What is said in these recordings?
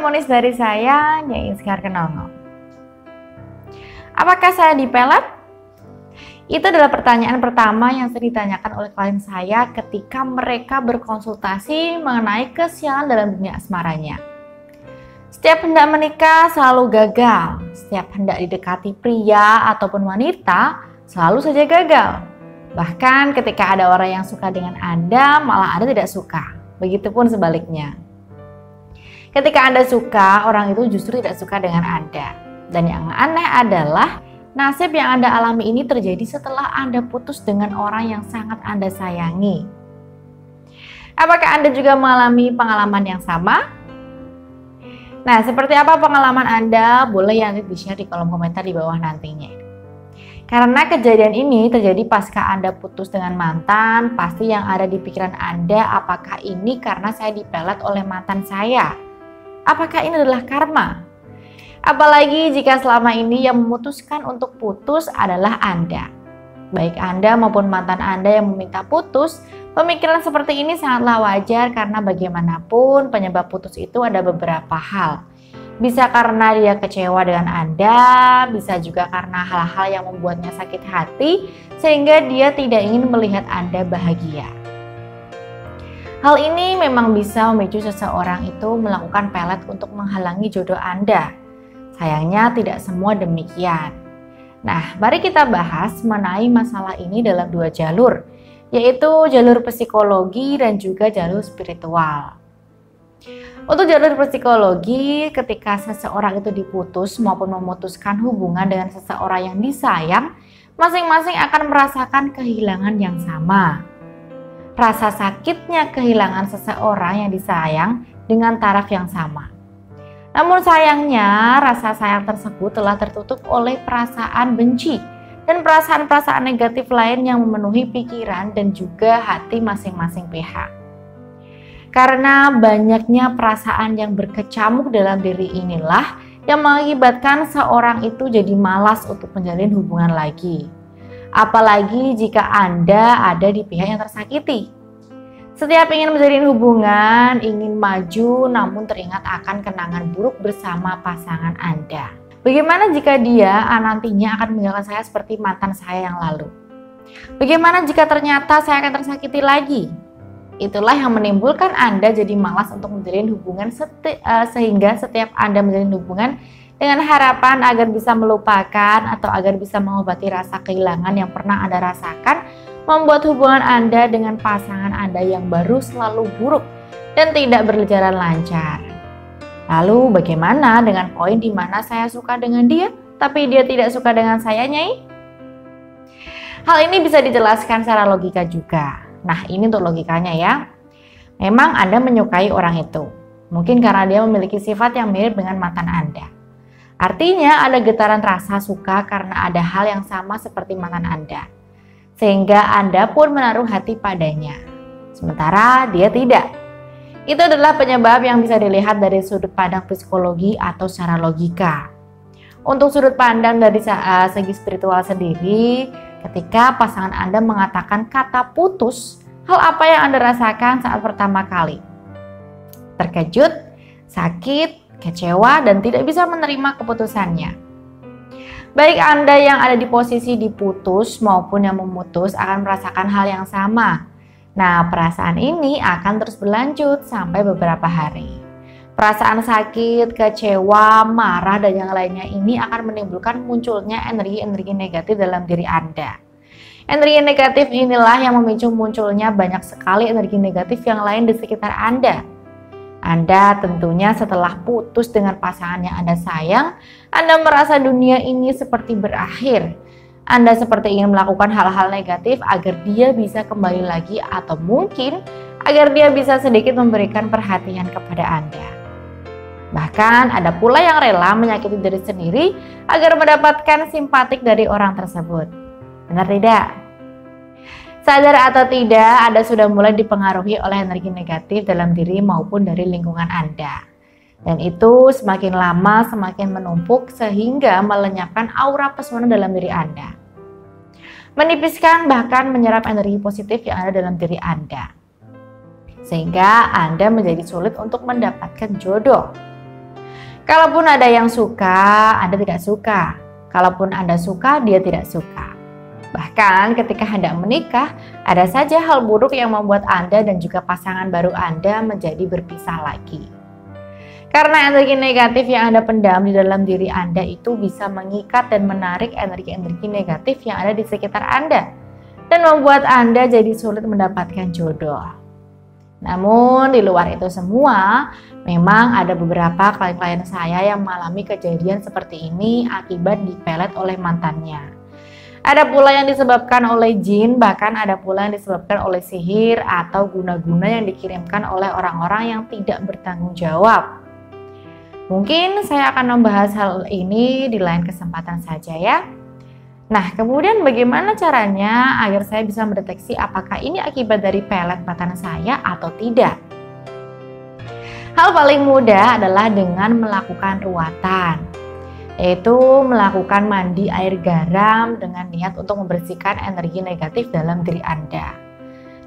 harmonis dari saya, Nyai Inskar Kenongo. Apakah saya dipelet? Itu adalah pertanyaan pertama yang sering ditanyakan oleh klien saya ketika mereka berkonsultasi mengenai kesialan dalam dunia asmaranya. Setiap hendak menikah selalu gagal, setiap hendak didekati pria ataupun wanita selalu saja gagal. Bahkan ketika ada orang yang suka dengan Anda, malah Anda tidak suka. Begitupun sebaliknya. Ketika Anda suka, orang itu justru tidak suka dengan Anda. Dan yang aneh adalah nasib yang Anda alami ini terjadi setelah Anda putus dengan orang yang sangat Anda sayangi. Apakah Anda juga mengalami pengalaman yang sama? Nah, seperti apa pengalaman Anda? Boleh ya nanti di-share di kolom komentar di bawah nantinya. Karena kejadian ini terjadi pasca Anda putus dengan mantan, pasti yang ada di pikiran Anda, apakah ini karena saya dipelet oleh mantan saya? Apakah ini adalah karma? Apalagi jika selama ini yang memutuskan untuk putus adalah Anda. Baik Anda maupun mantan Anda yang meminta putus, pemikiran seperti ini sangatlah wajar karena bagaimanapun penyebab putus itu ada beberapa hal. Bisa karena dia kecewa dengan Anda, bisa juga karena hal-hal yang membuatnya sakit hati sehingga dia tidak ingin melihat Anda bahagia. Hal ini memang bisa memicu seseorang itu melakukan pelet untuk menghalangi jodoh Anda. Sayangnya tidak semua demikian. Nah, mari kita bahas mengenai masalah ini dalam dua jalur, yaitu jalur psikologi dan juga jalur spiritual. Untuk jalur psikologi, ketika seseorang itu diputus maupun memutuskan hubungan dengan seseorang yang disayang, masing-masing akan merasakan kehilangan yang sama. Rasa sakitnya kehilangan seseorang yang disayang dengan taraf yang sama. Namun sayangnya, rasa sayang tersebut telah tertutup oleh perasaan benci dan perasaan-perasaan negatif lain yang memenuhi pikiran dan juga hati masing-masing pihak. Karena banyaknya perasaan yang berkecamuk dalam diri inilah yang mengakibatkan seorang itu jadi malas untuk menjalin hubungan lagi. Apalagi jika Anda ada di pihak yang tersakiti. Setiap ingin menjalin hubungan, ingin maju, namun teringat akan kenangan buruk bersama pasangan Anda. Bagaimana jika dia nantinya akan meninggalkan saya seperti mantan saya yang lalu? Bagaimana jika ternyata saya akan tersakiti lagi? Itulah yang menimbulkan Anda jadi malas untuk menjalin hubungan sehingga setiap Anda menjalin hubungan dengan harapan agar bisa melupakan atau agar bisa mengobati rasa kehilangan yang pernah Anda rasakan, membuat hubungan Anda dengan pasangan Anda yang baru selalu buruk dan tidak berjalan lancar. Lalu bagaimana dengan poin di mana saya suka dengan dia, tapi dia tidak suka dengan saya, Nyai? Hal ini bisa dijelaskan secara logika juga. Nah, ini untuk logikanya ya. Memang Anda menyukai orang itu. Mungkin karena dia memiliki sifat yang mirip dengan mantan Anda. Artinya ada getaran rasa suka karena ada hal yang sama seperti mantan Anda. Sehingga Anda pun menaruh hati padanya. Sementara dia tidak. Itu adalah penyebab yang bisa dilihat dari sudut pandang psikologi atau secara logika. Untuk sudut pandang dari segi spiritual sendiri, ketika pasangan Anda mengatakan kata putus, hal apa yang Anda rasakan saat pertama kali? Terkejut, sakit, kecewa, dan tidak bisa menerima keputusannya. Baik Anda yang ada di posisi diputus maupun yang memutus akan merasakan hal yang sama. Nah, perasaan ini akan terus berlanjut sampai beberapa hari. Perasaan sakit, kecewa, marah, dan yang lainnya ini akan menimbulkan munculnya energi-energi negatif dalam diri Anda. Energi negatif inilah yang memicu munculnya banyak sekali energi negatif yang lain di sekitar Anda. Anda tentunya setelah putus dengan pasangan yang Anda sayang, Anda merasa dunia ini seperti berakhir. Anda seperti ingin melakukan hal-hal negatif agar dia bisa kembali lagi atau mungkin agar dia bisa sedikit memberikan perhatian kepada Anda. Bahkan ada pula yang rela menyakiti diri sendiri agar mendapatkan simpatik dari orang tersebut. Benar tidak? Sadar atau tidak, Anda sudah mulai dipengaruhi oleh energi negatif dalam diri maupun dari lingkungan Anda. Dan itu semakin lama semakin menumpuk sehingga melenyapkan aura pesona dalam diri Anda. Menipiskan bahkan menyerap energi positif yang ada dalam diri Anda. Sehingga Anda menjadi sulit untuk mendapatkan jodoh. Kalaupun ada yang suka, Anda tidak suka. Kalaupun Anda suka, dia tidak suka. Bahkan ketika hendak menikah, ada saja hal buruk yang membuat Anda dan juga pasangan baru Anda menjadi berpisah lagi. Karena energi negatif yang Anda pendam di dalam diri Anda itu bisa mengikat dan menarik energi-energi negatif yang ada di sekitar Anda dan membuat Anda jadi sulit mendapatkan jodoh. Namun di luar itu semua, memang ada beberapa klien-klien saya yang mengalami kejadian seperti ini akibat dipelet oleh mantannya. Ada pula yang disebabkan oleh jin, bahkan ada pula yang disebabkan oleh sihir atau guna-guna yang dikirimkan oleh orang-orang yang tidak bertanggung jawab. Mungkin saya akan membahas hal ini di lain kesempatan saja ya. Nah, kemudian bagaimana caranya agar saya bisa mendeteksi apakah ini akibat dari pelet matan saya atau tidak? Hal paling mudah adalah dengan melakukan ruatan, yaitu melakukan mandi air garam dengan niat untuk membersihkan energi negatif dalam diri Anda.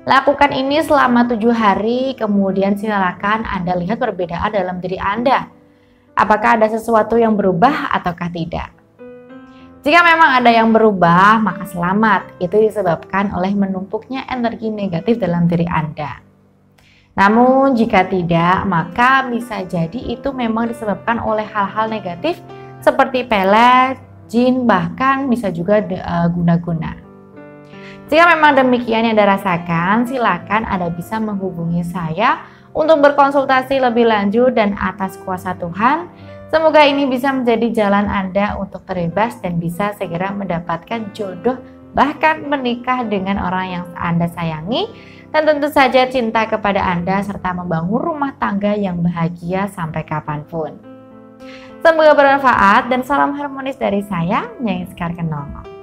Lakukan ini selama 7 hari, kemudian silakan Anda lihat perbedaan dalam diri Anda. Apakah ada sesuatu yang berubah ataukah tidak? Jika memang ada yang berubah, maka selamat. Itu disebabkan oleh menumpuknya energi negatif dalam diri Anda. Namun jika tidak, maka bisa jadi itu memang disebabkan oleh hal-hal negatif seperti pelet, jin, bahkan bisa juga guna-guna. Jika memang demikian yang Anda rasakan, silakan Anda bisa menghubungi saya untuk berkonsultasi lebih lanjut dan atas kuasa Tuhan. Semoga ini bisa menjadi jalan Anda untuk terbebas dan bisa segera mendapatkan jodoh, bahkan menikah dengan orang yang Anda sayangi, dan tentu saja cinta kepada Anda serta membangun rumah tangga yang bahagia sampai kapanpun. Semoga bermanfaat dan salam harmonis dari saya, Nyai Sekar Kenong.